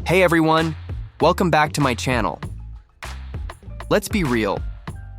Hey everyone, welcome back to my channel. Let's be real,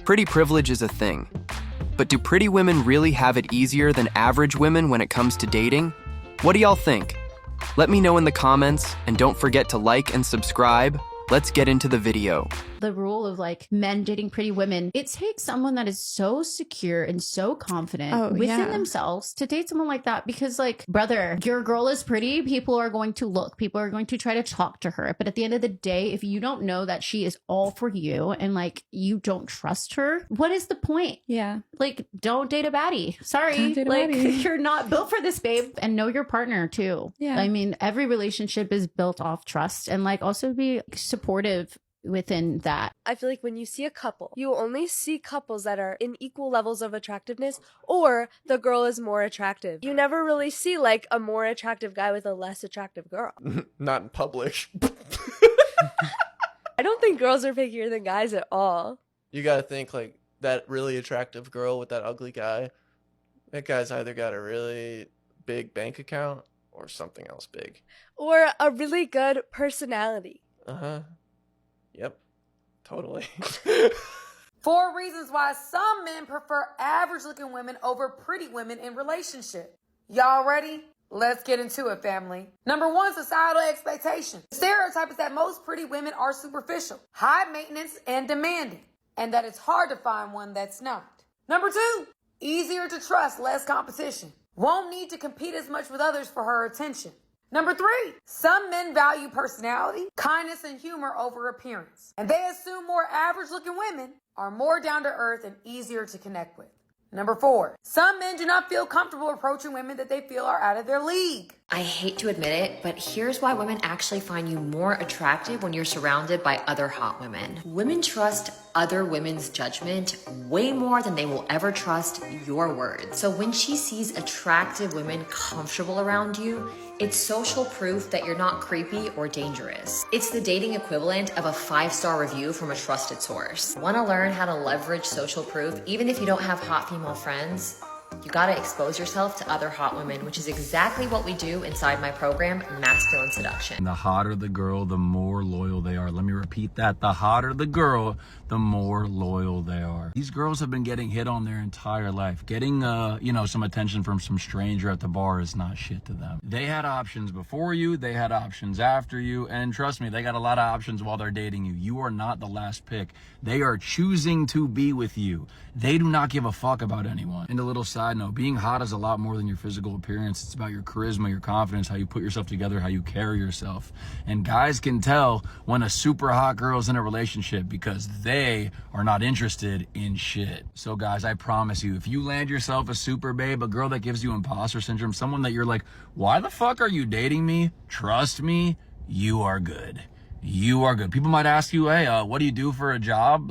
pretty privilege is a thing. But do pretty women really have it easier than average women when it comes to dating? What do y'all think? Let me know in the comments, and don't forget to like and subscribe. Let's get into the video. The rule of like men dating pretty women, it takes someone that is so secure and so confident within themselves to date someone like that, because like, brother, your girl is pretty, people are going to look, people are going to try to talk to her, but at the end of the day, if you don't know that she is all for you and like you don't trust her, what is the point? Like, don't date a baddie. Sorry, like you're not built for this, babe. And know your partner too. I mean, every relationship is built off trust, and like also be supportive within that. I feel like when you see a couple, you only see couples that are in equal levels of attractiveness, or the girl is more attractive. You never really see like a more attractive guy with a less attractive girl. Not in public. I don't think girls are pickier than guys at all. You gotta think like that really attractive girl with that ugly guy. That guy's either got a really big bank account or something else big. Or a really good personality. Yep, totally. 4 reasons why some men prefer average-looking women over pretty women in relationship. Y'all ready? Let's get into it, family. Number 1, societal expectations. The stereotype is that most pretty women are superficial, high maintenance, and demanding, and that it's hard to find one that's not. Number 2, easier to trust, less competition. Won't need to compete as much with others for her attention. Number 3, some men value personality, kindness, and humor over appearance. And they assume more average-looking women are more down-to-earth and easier to connect with. Number 4, some men do not feel comfortable approaching women that they feel are out of their league. I hate to admit it, but here's why women actually find you more attractive when you're surrounded by other hot women. Women trust other women's judgment way more than they will ever trust your words. So when she sees attractive women comfortable around you, it's social proof that you're not creepy or dangerous. It's the dating equivalent of a 5-star review from a trusted source. Want to learn how to leverage social proof even if you don't have hot female friends? You gotta expose yourself to other hot women, which is exactly what we do inside my program, Masculine Seduction. The hotter the girl, the more loyal they are. Let me repeat that. The hotter the girl, the more loyal they are. These girls have been getting hit on their entire life. Getting, some attention from some stranger at the bar is not shit to them. They had options before you, they had options after you, and trust me, they got a lot of options while they're dating you. You are not the last pick. They are choosing to be with you. They do not give a fuck about anyone. And a little side note, being hot is a lot more than your physical appearance. It's about your charisma, your confidence, how you put yourself together, how you carry yourself. And guys can tell when a super hot girl is in a relationship because they are not interested in shit. So guys, I promise you, if you land yourself a super babe, a girl that gives you imposter syndrome, someone that you're like, why the fuck are you dating me? Trust me, you are good. You are good. People might ask you, hey, what do you do for a job?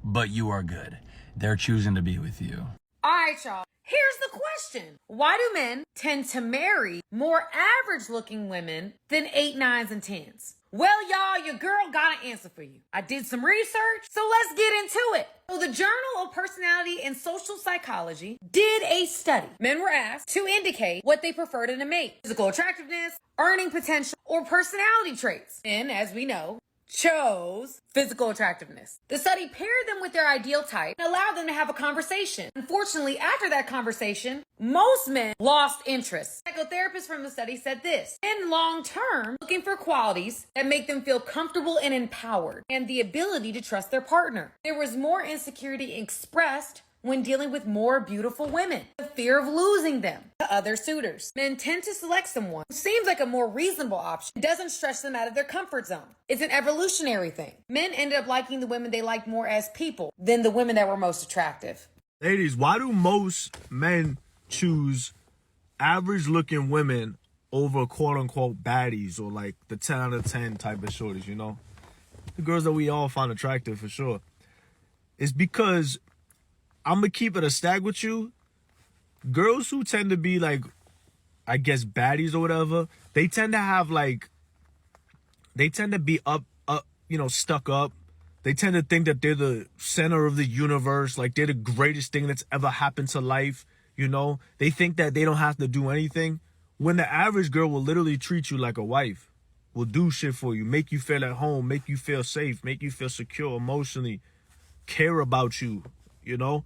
But you are good. They're choosing to be with you. All right, y'all. Here's the question. Why do men tend to marry more average-looking women than 8, 9s, and 10s? Well, y'all, your girl got an answer for you. I did some research, so let's get into it. So the Journal of Personality and Social Psychology did a study. Men were asked to indicate what they preferred in a mate: physical attractiveness, earning potential, or personality traits. And as we know, chose physical attractiveness. The study paired them with their ideal type and allowed them to have a conversation. Unfortunately, after that conversation, most men lost interest. Psychotherapists from the study said this: in long term, looking for qualities that make them feel comfortable and empowered, and the ability to trust their partner. There was more insecurity expressed when dealing with more beautiful women, the fear of losing them to other suitors. Men tend to select someone who seems like a more reasonable option and doesn't stretch them out of their comfort zone. It's an evolutionary thing. Men ended up liking the women they liked more as people than the women that were most attractive. Ladies, why do most men choose average looking women over quote unquote baddies, or like the 10 out of 10 type of shorties, you know? The girls that we all find attractive for sure. It's because, I'm gonna keep it a stack with you. Girls who tend to be like, I guess, baddies or whatever, they tend to have like, they tend to be stuck up. They tend to think that they're the center of the universe, like they're the greatest thing that's ever happened to life, you know? They think that they don't have to do anything, when the average girl will literally treat you like a wife. will do shit for you, make you feel at home, make you feel safe, make you feel secure emotionally, care about you, you know?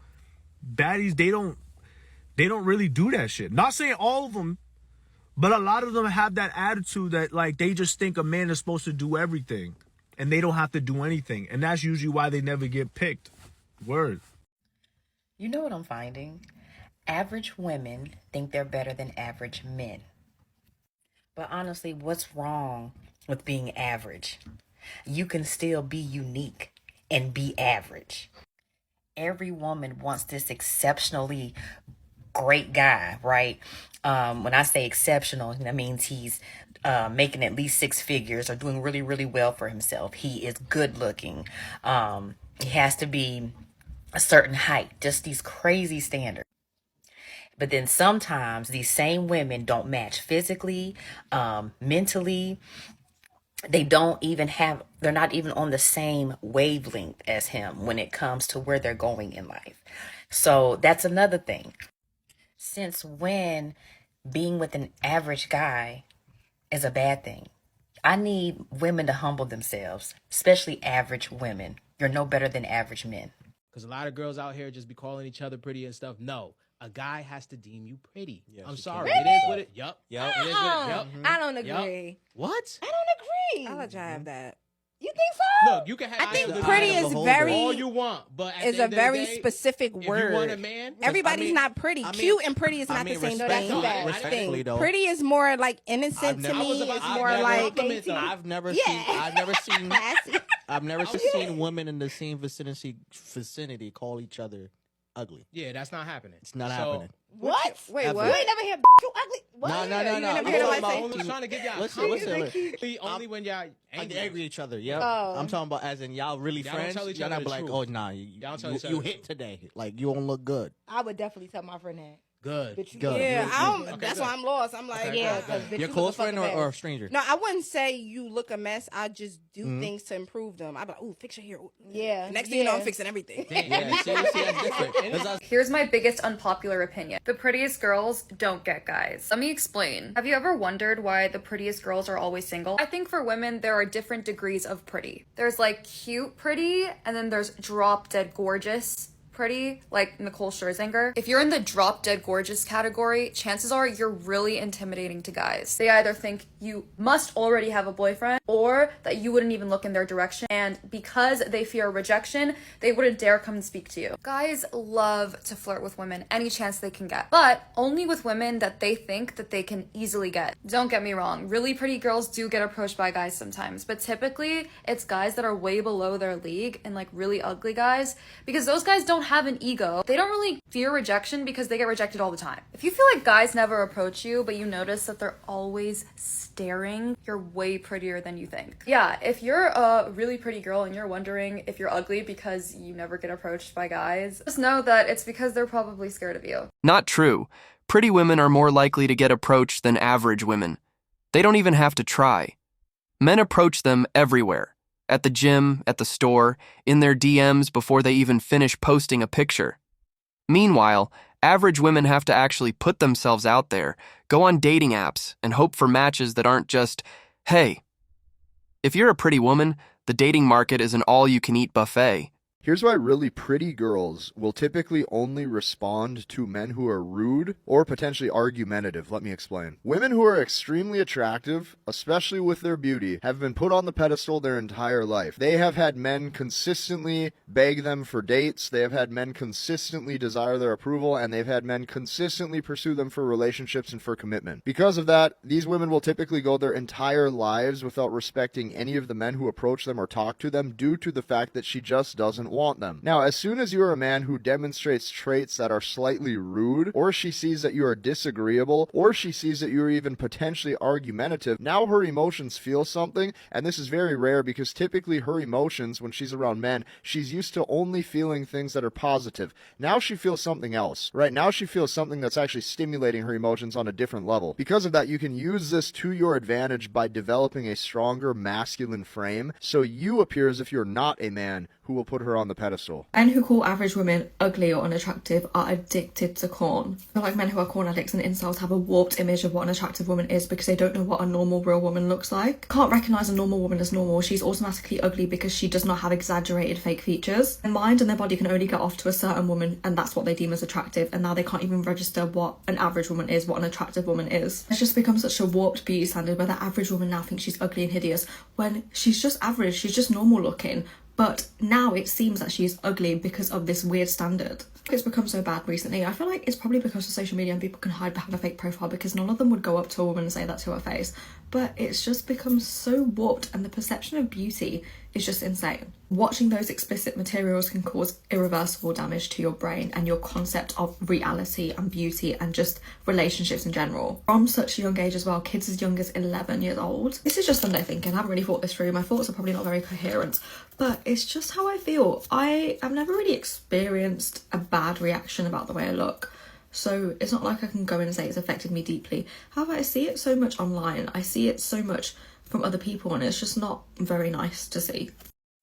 Baddies, they don't really do that shit. Not saying all of them, but a lot of them have that attitude that, like, they just think a man is supposed to do everything and they don't have to do anything. And that's usually why they never get picked. Word. You know what I'm finding? Average women think they're better than average men. But honestly, what's wrong with being average? You can still be unique and be average. Every woman wants this exceptionally great guy, right? When I say exceptional, that means he's making at least 6 figures or doing really, really well for himself. He is good looking. He has to be a certain height, just these crazy standards. But then sometimes these same women don't match physically, mentally. They're not even on the same wavelength as him when it comes to where they're going in life. So that's another thing. Since when being with an average guy is a bad thing? I need women to humble themselves, especially average women. You're no better than average men. Because a lot of girls out here just be calling each other pretty and stuff. No, a guy has to deem you pretty. Yes, I'm you sorry. can. It is what it. Yup. Yup. It is what it. Yup. I don't agree. What? I don't agree. I'll let y'all have that. You think so? Look, you can have. I think the pretty eye of is the beholder. very all you want, but at is the a end of the very day, specific if word. you want a man, Everybody's not pretty. Cute and pretty is not the same. No, that's that respectfully, thing. though. Pretty is more like innocent to me. It's more like I've never seen women in the same vicinity call each other ugly. Yeah, that's not happening. It's not happening. What? Wait, Ever. what? You ain't never hear you ugly? What? No. You ain't never I'm hear talking nobody about say. I'm trying to get y'all. Listen. Only when y'all Angry at each other, yeah. Oh. I'm talking about as in y'all really Y'all don't friends. tell each Y'all other not be the like, truth. oh nah, Y'all don't tell each other you the hit truth. today. Like you don't look good. I would definitely tell my friend that. Good. Bitch, you Good. Yeah, You- I don't, okay, that's good. why I'm lost. I'm like, Okay, yeah, good. because bitch, Your you look close a fucking friend or a mess. stranger? No, I wouldn't say you look a mess. I just do things to improve them. I'd be like, ooh, fix your hair. Yeah. Next thing you know, I'm fixing everything. Yeah, see, that's different. 'Cause I- Here's my biggest unpopular opinion. The prettiest girls don't get guys. Let me explain. Have you ever wondered why the prettiest girls are always single? I think for women, there are different degrees of pretty. There's like cute pretty, and then there's drop dead gorgeous pretty, like Nicole Scherzinger. If you're in the drop dead gorgeous category, chances are you're really intimidating to guys. They either think you must already have a boyfriend or that you wouldn't even look in their direction, and because they fear rejection, they wouldn't dare come and speak to you. Guys love to flirt with women any chance they can get, but only with women that they think that they can easily get. Don't get me wrong, really pretty girls do get approached by guys sometimes, but typically it's guys that are way below their league and like really ugly guys, because those guys don't have an ego. They don't really fear rejection because they get rejected all the time. If you feel like guys never approach you, but you notice that they're always staring, you're way prettier than you think. Yeah, if you're a really pretty girl and you're wondering if you're ugly because you never get approached by guys, just know that it's because they're probably scared of you. Not true. Pretty women are more likely to get approached than average women. They don't even have to try. Men approach them everywhere. At the gym, at the store, in their DMs before they even finish posting a picture. Meanwhile, average women have to actually put themselves out there, go on dating apps, and hope for matches that aren't just, hey. If you're a pretty woman, the dating market is an all-you-can-eat buffet. Here's why really pretty girls will typically only respond to men who are rude or potentially argumentative. Let me explain. Women who are extremely attractive, especially with their beauty, have been put on the pedestal their entire life. They have had men consistently beg them for dates, they have had men consistently desire their approval, and they've had men consistently pursue them for relationships and for commitment. Because of that, these women will typically go their entire lives without respecting any of the men who approach them or talk to them due to the fact that she just doesn't want them. Now, as soon as you're a man who demonstrates traits that are slightly rude, or she sees that you are disagreeable, or she sees that you're even potentially argumentative, now her emotions feel something, and this is very rare because typically her emotions, when she's around men, she's used to only feeling things that are positive. Now she feels something else, right? Now she feels something that's actually stimulating her emotions on a different level. Because of that, you can use this to your advantage by developing a stronger masculine frame, so you appear as if you're not a man who will put her on the pedestal. Men who call average women ugly or unattractive are addicted to corn. I feel like men who are corn addicts and incels have a warped image of what an attractive woman is because they don't know what a normal real woman looks like. Can't recognise a normal woman as normal. She's automatically ugly because she does not have exaggerated fake features. Their mind and their body can only get off to a certain woman, and that's what they deem as attractive, and now they can't even register what an average woman is, what an attractive woman is. It's just become such a warped beauty standard where the average woman now thinks she's ugly and hideous when she's just average, she's just normal looking. But now it seems that she is ugly because of this weird standard. It's become so bad recently. I feel like it's probably because of social media and people can hide behind a fake profile because none of them would go up to a woman and say that to her face. But it's just become so warped and the perception of beauty is just insane. Watching those explicit materials can cause irreversible damage to your brain and your concept of reality and beauty and just relationships in general. From such a young age as well, kids as young as 11 years old. This is just Sunday thinking. I haven't really thought this through. My thoughts are probably not very coherent, but it's just how I feel. I've never really experienced a bad reaction about the way I look. So it's not like I can go in and say it's affected me deeply. However, I see it so much online. I see it so much from other people and it's just not very nice to see.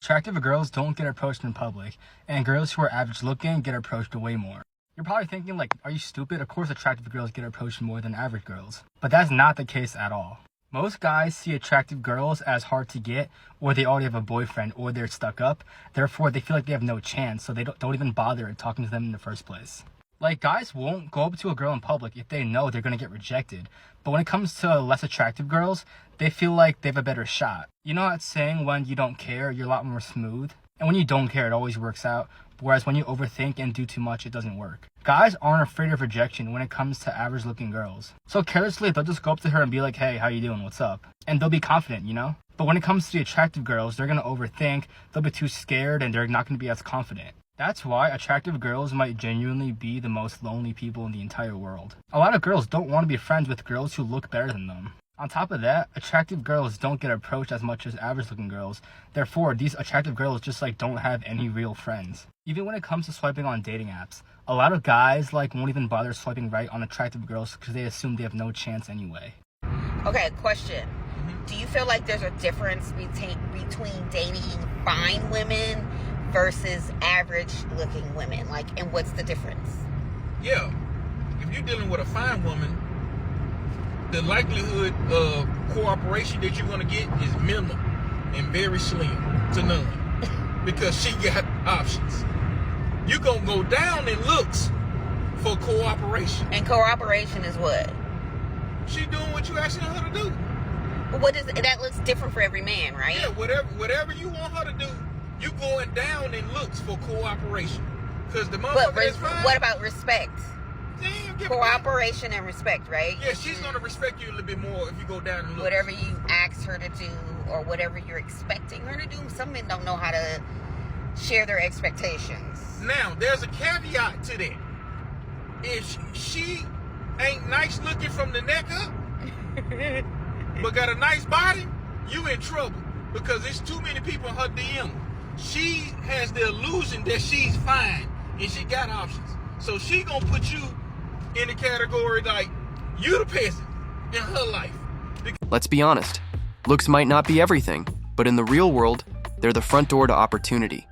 Attractive girls don't get approached in public, and girls who are average looking get approached way more. You're probably thinking like, are you stupid? Of course attractive girls get approached more than average girls. But that's not the case at all. Most guys see attractive girls as hard to get, or they already have a boyfriend, or they're stuck up. Therefore, they feel like they have no chance, so they don't even bother talking to them in the first place. Like, guys won't go up to a girl in public if they know they're gonna get rejected. But when it comes to less attractive girls, they feel like they have a better shot. You know that saying, when you don't care, you're a lot more smooth? And when you don't care, it always works out. Whereas when you overthink and do too much, it doesn't work. Guys aren't afraid of rejection when it comes to average looking girls. So carelessly, they'll just go up to her and be like, hey, how you doing? What's up? And they'll be confident, you know? But when it comes to the attractive girls, they're gonna overthink, they'll be too scared, and they're not gonna be as confident. That's why attractive girls might genuinely be the most lonely people in the entire world. A lot of girls don't want to be friends with girls who look better than them. On top of that, attractive girls don't get approached as much as average looking girls. Therefore, these attractive girls just don't have any real friends. Even when it comes to swiping on dating apps, a lot of guys won't even bother swiping right on attractive girls because they assume they have no chance anyway. Okay, question. Do you feel like there's a difference between dating fine women versus average looking women? And what's the difference? Yeah. If you're dealing with a fine woman, the likelihood of cooperation that you're going to get is minimal and very slim to none because she got options. You're going to go down in looks for cooperation. And cooperation is what? She doing what you asking her to do. What is that? Looks different for every man, right? Yeah, whatever you want her to do, you going down in looks for cooperation. Because the motherfucker that's fine. What about respect? Cooperation and respect, right? Yeah, she's gonna respect you a little bit more if you go down and look. Whatever you ask her to do or whatever you're expecting her to do, some men don't know how to share their expectations. Now, there's a caveat to that. If she ain't nice looking from the neck up, but got a nice body, you in trouble because there's too many people in her DM. She has the illusion that she's fine and she got options. So she gonna put you in the category you the peasant in her life. Let's be honest, looks might not be everything, but in the real world, they're the front door to opportunity.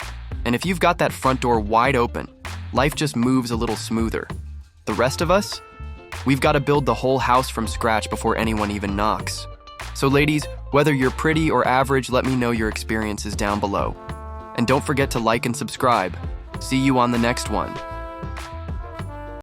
And if you've got that front door wide open, life just moves a little smoother. The rest of us, we've got to build the whole house from scratch before anyone even knocks. So ladies, whether you're pretty or average, let me know your experiences down below. And don't forget to like and subscribe. See you on the next one.